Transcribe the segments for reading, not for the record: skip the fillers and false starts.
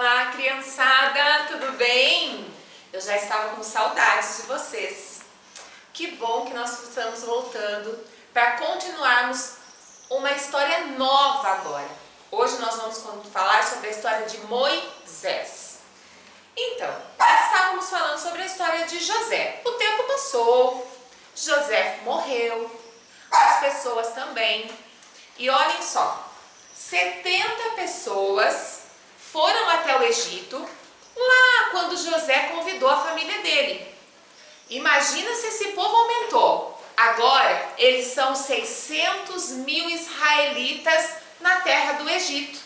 Olá, criançada, tudo bem? Eu já estava com saudades de vocês. Que bom que nós estamos voltando para continuarmos uma história nova agora. Hoje nós vamos falar sobre a história de Moisés. Então, nós estávamos falando sobre a história de José. O tempo passou, José morreu, as pessoas também. E olhem só, 70 pessoas foram até o Egito, lá quando José convidou a família dele. Imagina se esse povo aumentou. Agora, eles são 600 mil israelitas na terra do Egito.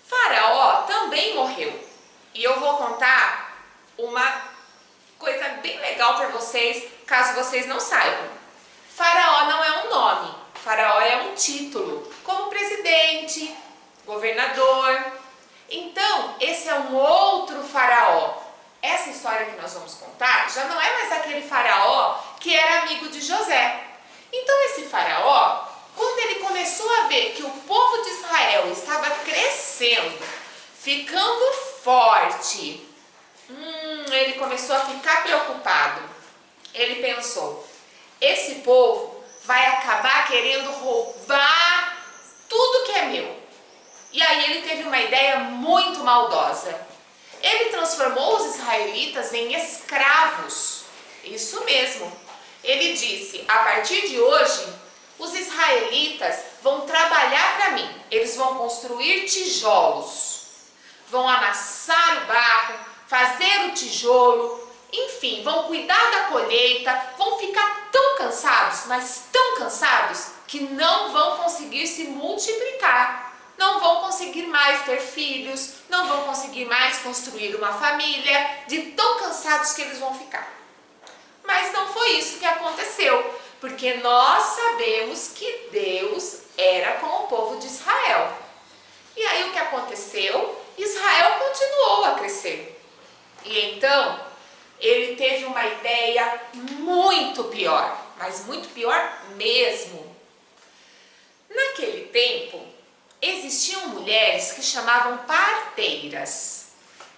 Faraó também morreu. E eu vou contar uma coisa bem legal para vocês, caso vocês não saibam. Faraó não é um nome, Faraó é um título, como presidente, governador. Então, esse é um outro faraó. Essa história que nós vamos contar já não é mais aquele faraó que era amigo de José. Então, esse faraó, quando ele começou a ver que o povo de Israel estava crescendo, ficando forte, ele começou a ficar preocupado. Ele pensou, esse povo vai acabar querendo roubar tudo que é meu. E aí ele teve uma ideia muito maldosa. Ele transformou os israelitas em escravos. Isso mesmo. Ele disse, a partir de hoje, os israelitas vão trabalhar para mim. Eles vão construir tijolos, vão amassar o barro, fazer o tijolo, enfim, vão cuidar da colheita, vão ficar tão cansados, mas tão cansados, que não vão conseguir se multiplicar. Não vão conseguir mais ter filhos, não vão conseguir mais construir uma família, de tão cansados que eles vão ficar. Mas não foi isso que aconteceu, porque nós sabemos que Deus era com o povo de Israel. E aí o que aconteceu? Israel continuou a crescer. E então, ele teve uma ideia muito pior, mas muito pior mesmo. Naquele tempo, existiam mulheres que chamavam parteiras.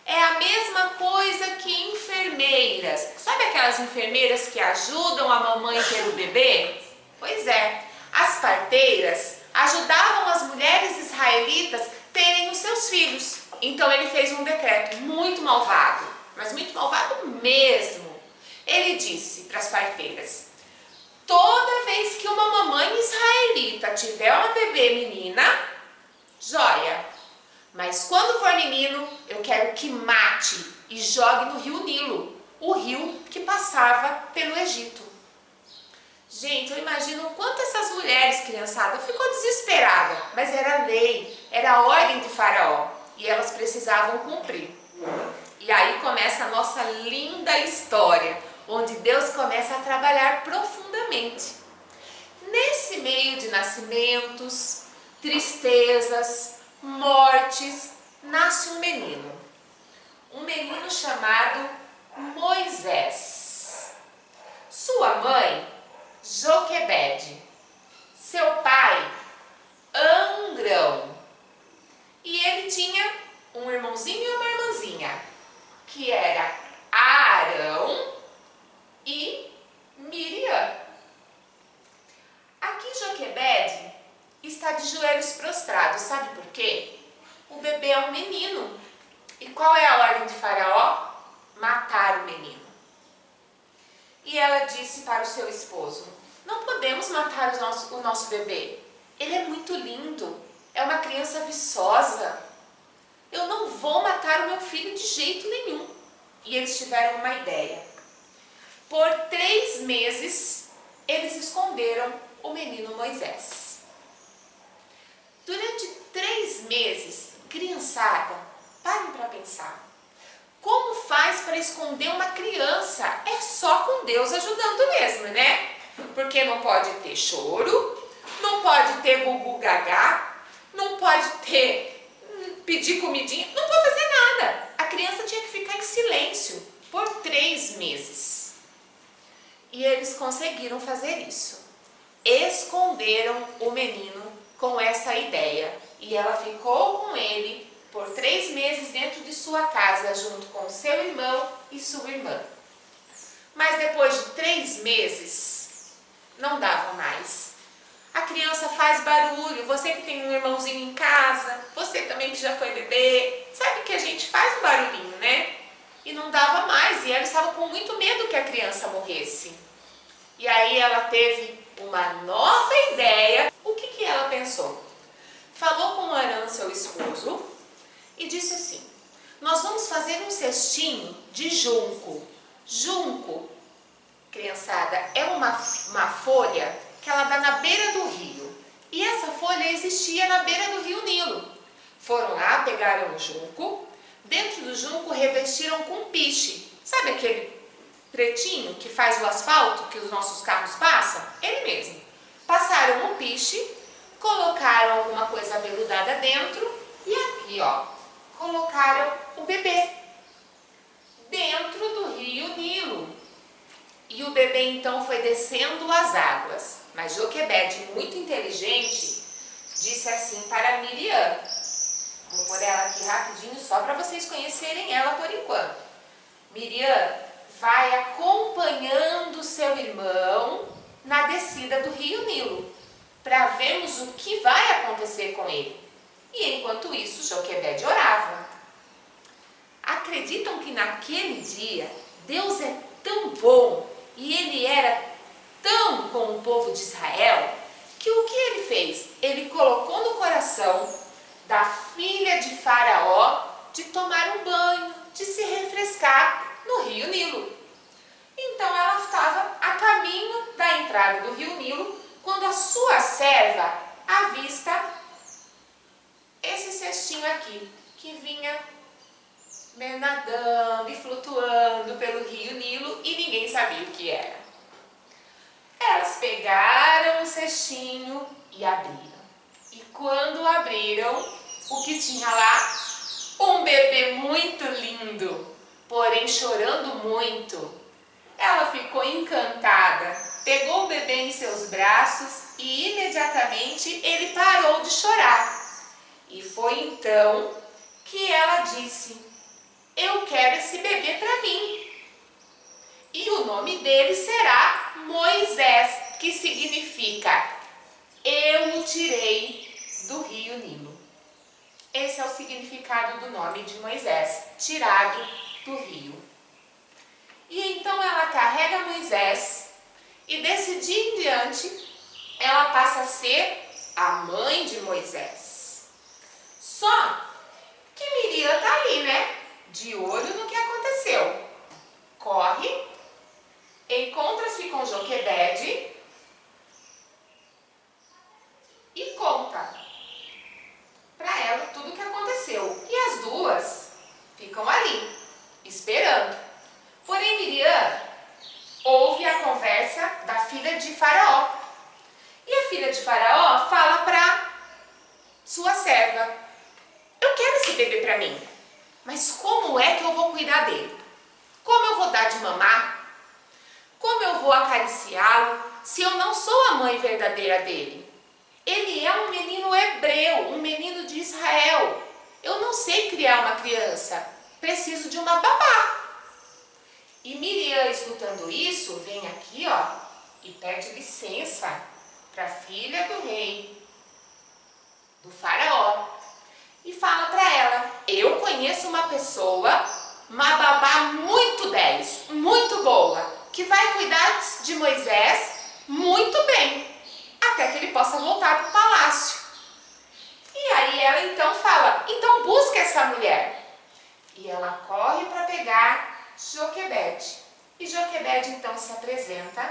É a mesma coisa que enfermeiras. Sabe aquelas enfermeiras que ajudam a mamãe a ter o bebê? Pois é, as parteiras ajudavam as mulheres israelitas terem os seus filhos. Então ele fez um decreto muito malvado, mas muito malvado mesmo. Ele disse para as parteiras, toda vez que uma mamãe israelita tiver uma bebê menina, joia, mas quando for menino, eu quero que mate e jogue no rio Nilo, o rio que passava pelo Egito. Gente, eu imagino o quanto essas mulheres, criançada, ficou desesperada, mas era lei, era a ordem de Faraó e elas precisavam cumprir. E aí começa a nossa linda história, onde Deus começa a trabalhar profundamente. Nesse meio de nascimentos, tristezas, mortes, nasce um menino chamado Moisés. Sua mãe, Joquebede, seu pai, Amrão, e ele tinha um irmãozinho e uma irmãzinha, que era Arão e Miriam. Aqui Joquebede está de joelhos prostrados, sabe por quê? O bebê é um menino. E qual é a ordem de Faraó? Matar o menino. E ela disse para o seu esposo, não podemos matar o nosso bebê. Ele é muito lindo, é uma criança viçosa. Eu não vou matar o meu filho de jeito nenhum. E eles tiveram uma ideia. Por 3 meses, eles esconderam o menino Moisés. Durante 3 meses, criançada, parem para pensar. Como faz para esconder uma criança? É só com Deus ajudando mesmo, né? Porque não pode ter choro, não pode ter gugu gagá, não pode ter pedir comidinha, não pode fazer nada. A criança tinha que ficar em silêncio por 3 meses. E eles conseguiram fazer isso. Esconderam o menino com essa ideia. E ela ficou com ele por 3 meses dentro de sua casa, junto com seu irmão e sua irmã. Mas depois de 3 meses, não dava mais. A criança faz barulho, você que tem um irmãozinho em casa, você também que já foi bebê, sabe que a gente faz um barulhinho, né? E não dava mais, e ela estava com muito medo que a criança morresse. E aí ela teve uma nova ideia. O que ela pensou? Falou com Arã, seu esposo, e disse assim: nós vamos fazer um cestinho de junco. Junco, criançada, é uma folha que ela dá na beira do rio. E essa folha existia na beira do rio Nilo. Foram lá, pegaram o junco, dentro do junco revestiram com piche. Sabe aquele pretinho que faz o asfalto que os nossos carros passam? Ele mesmo. Passaram um piche, colocaram alguma coisa aveludada dentro e aqui, ó, colocaram o bebê dentro do rio Nilo. E o bebê então foi descendo as águas. Mas Joquebede, muito inteligente, disse assim para Miriam. Vou pôr ela aqui rapidinho só para vocês conhecerem ela por enquanto. Miriam, vai acompanhando seu irmão na descida do rio Nilo, para vermos o que vai acontecer com ele. E enquanto isso, Joquebede orava. Acreditam que naquele dia, Deus é tão bom e ele era tão com o povo de Israel, que o que ele fez? Ele colocou no coração da filha de Faraó de tomar um banho, de se refrescar no rio Nilo. Então ela estava a caminho da entrada do rio Nilo, quando a sua serva avista esse cestinho aqui, que vinha nadando e flutuando pelo rio Nilo e ninguém sabia o que era. Elas pegaram o cestinho e abriram. E quando abriram, o que tinha lá? Um bebê muito lindo, porém chorando muito. Ela ficou encantada, pegou o bebê em seus braços e imediatamente ele parou de chorar. E foi então que ela disse: eu quero esse bebê para mim. E o nome dele será Moisés, que significa eu o tirei do rio Nilo. Esse é o significado do nome de Moisés, tirado do rio. E então ela carrega Moisés e desse dia em diante ela passa a ser a mãe de Moisés. Só que Miriam está ali, né? De olho no que aconteceu. Corre, encontra-se com Joquebede e conta para ela tudo o que aconteceu. E as duas ficam ali, esperando. Porém, Miriam ouve a conversa da filha de Faraó. E a filha de Faraó fala para sua serva: eu quero esse bebê para mim, mas como é que eu vou cuidar dele? Como eu vou dar de mamar? Como eu vou acariciá-lo se eu não sou a mãe verdadeira dele? Ele é um menino hebreu, um menino de Israel. Eu não sei criar uma criança, preciso de uma babá. E Miriam, escutando isso, vem aqui, ó, e pede licença para a filha do rei, do faraó, e fala para ela: eu conheço uma pessoa, uma babá muito 10, muito boa, que vai cuidar de Moisés muito bem, até que ele possa voltar para o palácio. E aí ela então fala: então busca essa mulher. E ela corre para pegar Joquebede. E Joquebede então se apresenta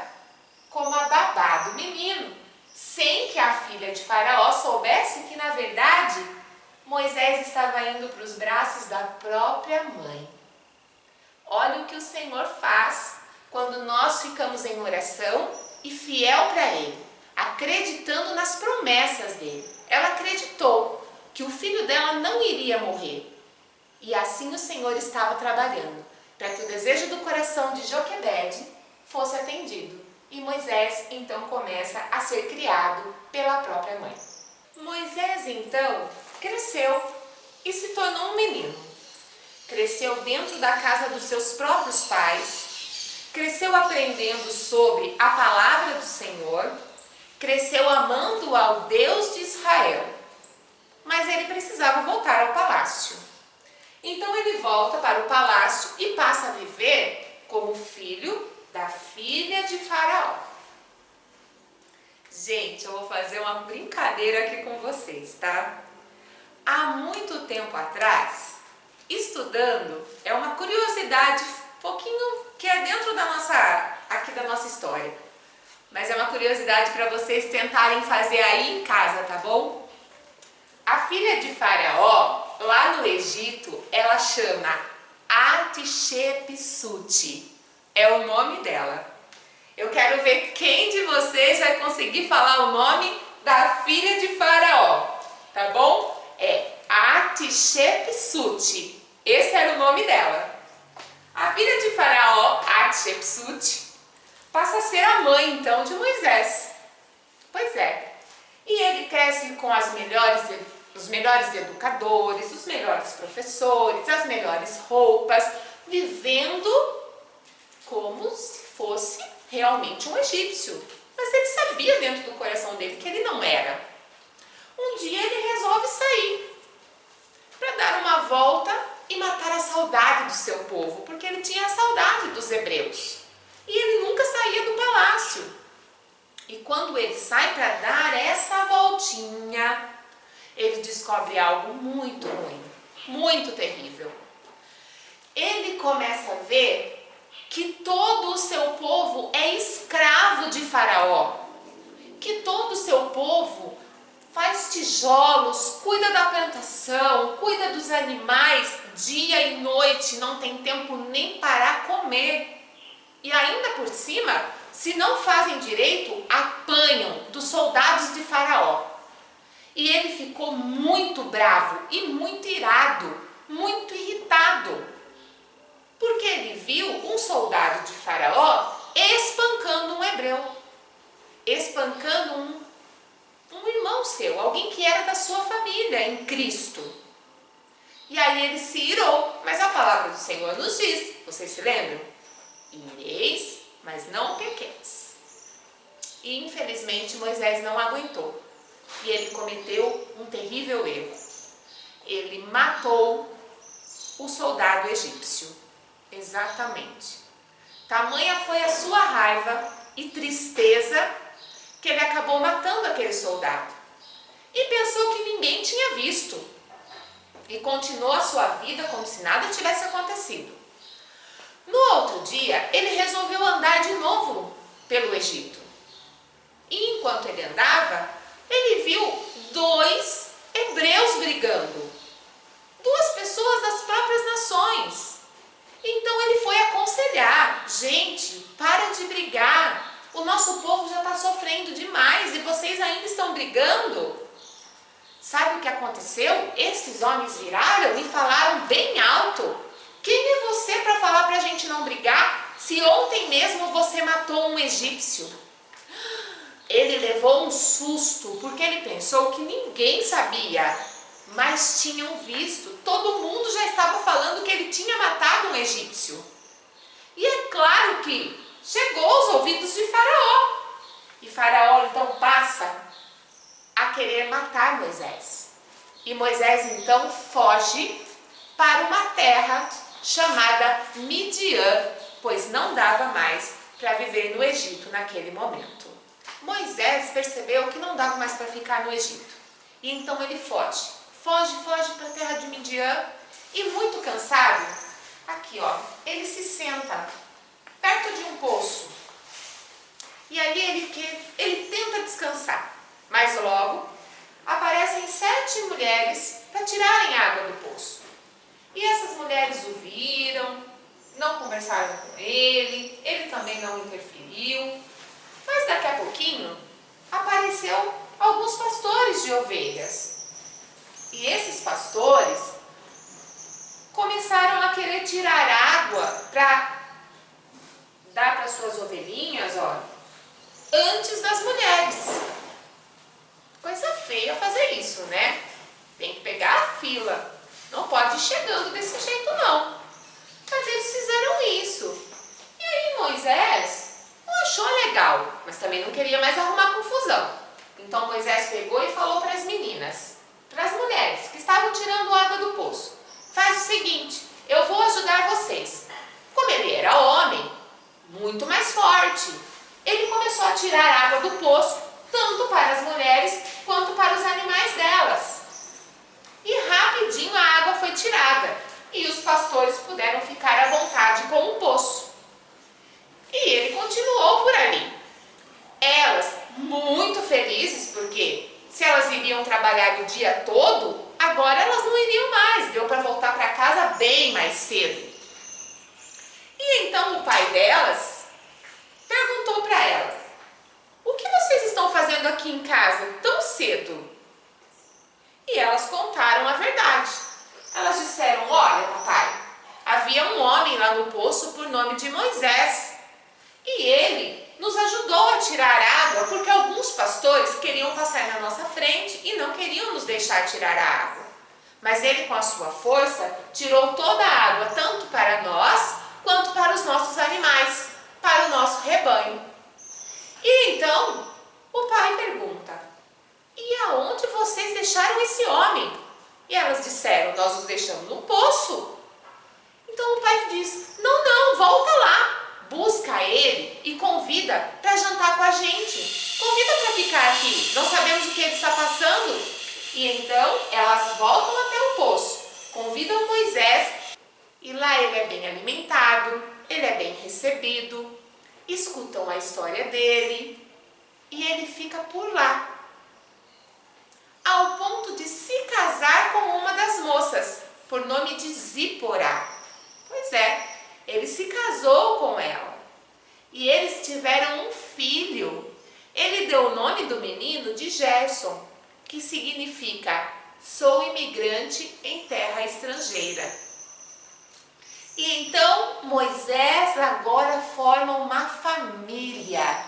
como a babá do menino, sem que a filha de Faraó soubesse que, na verdade, Moisés estava indo para os braços da própria mãe. Olha o que o Senhor faz quando nós ficamos em oração e fiel para Ele, acreditando nas promessas dele. Ela acreditou que o filho dela não iria morrer. E assim o Senhor estava trabalhando para que o desejo do coração de Joquebede fosse atendido. E Moisés então começa a ser criado pela própria mãe. Moisés então cresceu e se tornou um menino. Cresceu dentro da casa dos seus próprios pais, cresceu aprendendo sobre a palavra do Senhor, cresceu amando ao Deus de Israel. Mas ele precisava voltar ao palácio. Então ele volta para o palácio e passa a viver como filho da filha de Faraó. Gente, eu vou fazer uma brincadeira aqui com vocês, tá? Há muito tempo atrás, estudando, é uma curiosidade pouquinho que é dentro da nossa história. Mas é uma curiosidade para vocês tentarem fazer aí em casa, tá bom? A filha de Faraó, lá no Egito, ela chama Hatshepsut. É o nome dela. Eu quero ver quem de vocês vai conseguir falar o nome da filha de Faraó, tá bom? É Hatshepsut. Esse era o nome dela. A filha de Faraó, Hatshepsut, passa a ser a mãe, então, de Moisés. Pois é. E ele cresce com os melhores educadores, os melhores professores, as melhores roupas, vivendo como se fosse realmente um egípcio. Mas ele sabia dentro do coração dele que ele não era. Um dia ele resolve sair para dar uma volta e matar a saudade do seu povo, porque ele tinha a saudade dos hebreus. E ele nunca saía do palácio. E quando ele sai para dar essa voltinha, ele descobre algo muito ruim, muito terrível. Ele começa a ver que todo o seu povo é escravo de Faraó, que todo o seu povo faz tijolos, cuida da plantação, cuida dos animais dia e noite, não tem tempo nem para comer. E ainda por cima, se não fazem direito, apanham dos soldados de Faraó. E ele ficou muito bravo e muito irado, muito irritado, porque ele viu um soldado de Faraó espancando um hebreu, espancando um irmão seu, alguém que era da sua família em Cristo. E aí ele se irou, mas a palavra do Senhor nos diz, vocês se lembram? Ireis, mas não pequeis. E infelizmente Moisés não aguentou. E ele cometeu um terrível erro. Ele matou o soldado egípcio. Exatamente. Tamanha foi a sua raiva e tristeza que ele acabou matando aquele soldado. E pensou que ninguém tinha visto. E continuou a sua vida como se nada tivesse acontecido. No outro dia, ele resolveu andar de novo pelo Egito. E enquanto ele andava, ele viu 2 hebreus brigando. 2 pessoas das próprias nações. Então ele foi aconselhar: gente, para de brigar. O nosso povo já está sofrendo demais e vocês ainda estão brigando. Sabe o que aconteceu? Esses homens viraram e falaram bem alto: quem é você para falar para a gente não brigar, se ontem mesmo você matou um egípcio? Ele levou um susto, porque ele pensou que ninguém sabia, mas tinham visto. Todo mundo já estava falando que ele tinha matado um egípcio. E é claro que chegou aos ouvidos de Faraó. E Faraó então passa a querer matar Moisés. E Moisés então foge para uma terra chamada Midian, pois não dava mais para viver no Egito naquele momento. Moisés percebeu que não dava mais para ficar no Egito. E então ele foge para a terra de Midian e muito cansado, aqui ó, ele se senta perto de um poço. E ali ele tenta descansar, mas logo aparecem 7 mulheres para tirarem água do poço. E essas mulheres o viram, não conversaram com ele também não interferiu. Mas daqui a pouquinho apareceu alguns pastores de ovelhas. E esses pastores começaram a querer tirar água para dar para suas ovelhinhas, ó, antes das mulheres. Coisa feia fazer isso, né? Tem que pegar a fila. Não pode ir chegando desse jeito não. Mas eles fizeram isso. E aí Moisés não achou legal, mas também não queria mais arrumar confusão. Então Moisés pegou e falou para as meninas, para as mulheres que estavam tirando água do poço: faz o seguinte, eu vou ajudar vocês. Como ele era homem, muito mais forte, ele começou a tirar água do poço, tanto para as mulheres quanto para os animais delas. E rapidinho a água foi tirada e os pastores puderam ficar à vontade com o poço. E ele continuou por ali. Elas, muito felizes, porque se elas iriam trabalhar o dia todo, agora elas não iriam mais, deu para voltar para casa bem mais cedo. E então o pai delas perguntou para elas: o que vocês estão fazendo aqui em casa tão cedo? E elas contaram a verdade. Elas disseram: olha, papai, havia um homem lá no poço por nome de Moisés. E ele nos ajudou a tirar água porque alguns pastores queriam passar na nossa frente e não queriam nos deixar tirar a água. Mas ele, com a sua força, tirou toda a água, tanto para nós quanto para os nossos animais, para o nosso rebanho. E então o pai pergunta: e aonde vocês deixaram esse homem? E elas disseram: nós os deixamos no poço. Então o pai diz: não, volta lá. Busca ele e convida para jantar com a gente. Convida para ficar aqui. Não sabemos o que ele está passando. E então elas voltam até o poço. Convidam Moisés. E lá ele é bem alimentado. Ele é bem recebido. Escutam a história dele. E ele fica por lá, ao ponto de se casar com uma das moças, por nome de Zípora. Pois é, ele se casou com ela. E eles tiveram um filho. Ele deu o nome do menino de Gerson, que significa sou imigrante em terra estrangeira. E então Moisés agora forma uma família,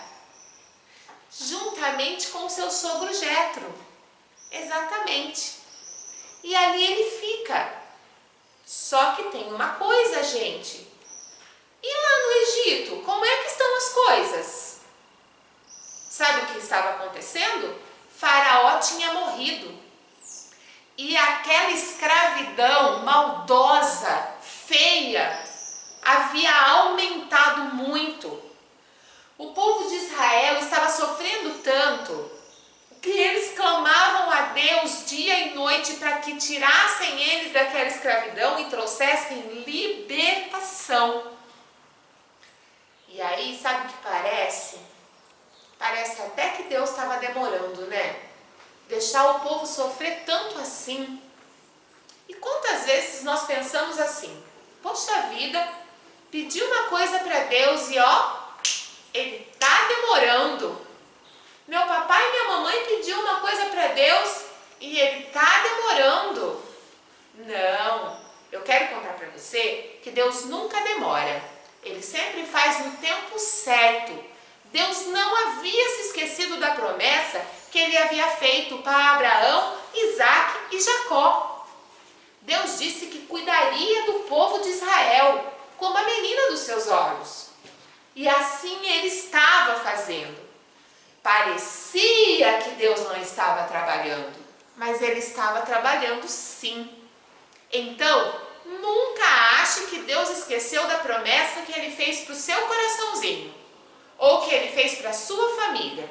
juntamente com seu sogro Jetro. Exatamente. E ali ele fica. Só que tem uma coisa, gente. E lá no Egito, como é que estão as coisas? Sabe o que estava acontecendo? Faraó tinha morrido. E aquela escravidão maldosa, feia, havia aumentado muito. O povo de Israel estava sofrendo tanto que eles clamavam a Deus dia e noite para que tirassem eles daquela escravidão e trouxessem libertação. E aí, sabe o que parece? Parece até que Deus estava demorando, né? Deixar o povo sofrer tanto assim. E quantas vezes nós pensamos assim: poxa vida, pedi uma coisa para Deus e ele está demorando. Meu papai e minha mamãe pediu uma coisa para Deus e ele está demorando. Não, eu quero contar para você que Deus nunca demora. Ele sempre faz no tempo certo. Deus não havia se esquecido da promessa que ele havia feito para Abraão, Isaque e Jacó. Deus disse que cuidaria do povo de Israel como a menina dos seus olhos. E assim ele estava fazendo. Parecia que Deus não estava trabalhando, mas ele estava trabalhando sim. Então, nunca ache que Deus esqueceu da promessa que ele fez para o seu coraçãozinho, ou que ele fez para a sua família.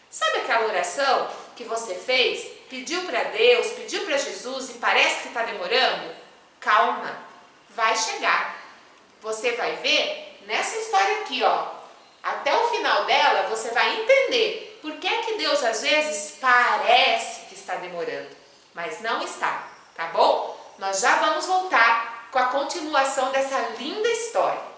Sabe aquela oração que você fez, pediu para Deus, pediu para Jesus e parece que está demorando? Calma, vai chegar. Você vai ver nessa história aqui, até o final dela você vai entender por que Deus às vezes parece que está demorando, mas não está, tá bom? Nós já vamos voltar com a continuação dessa linda história.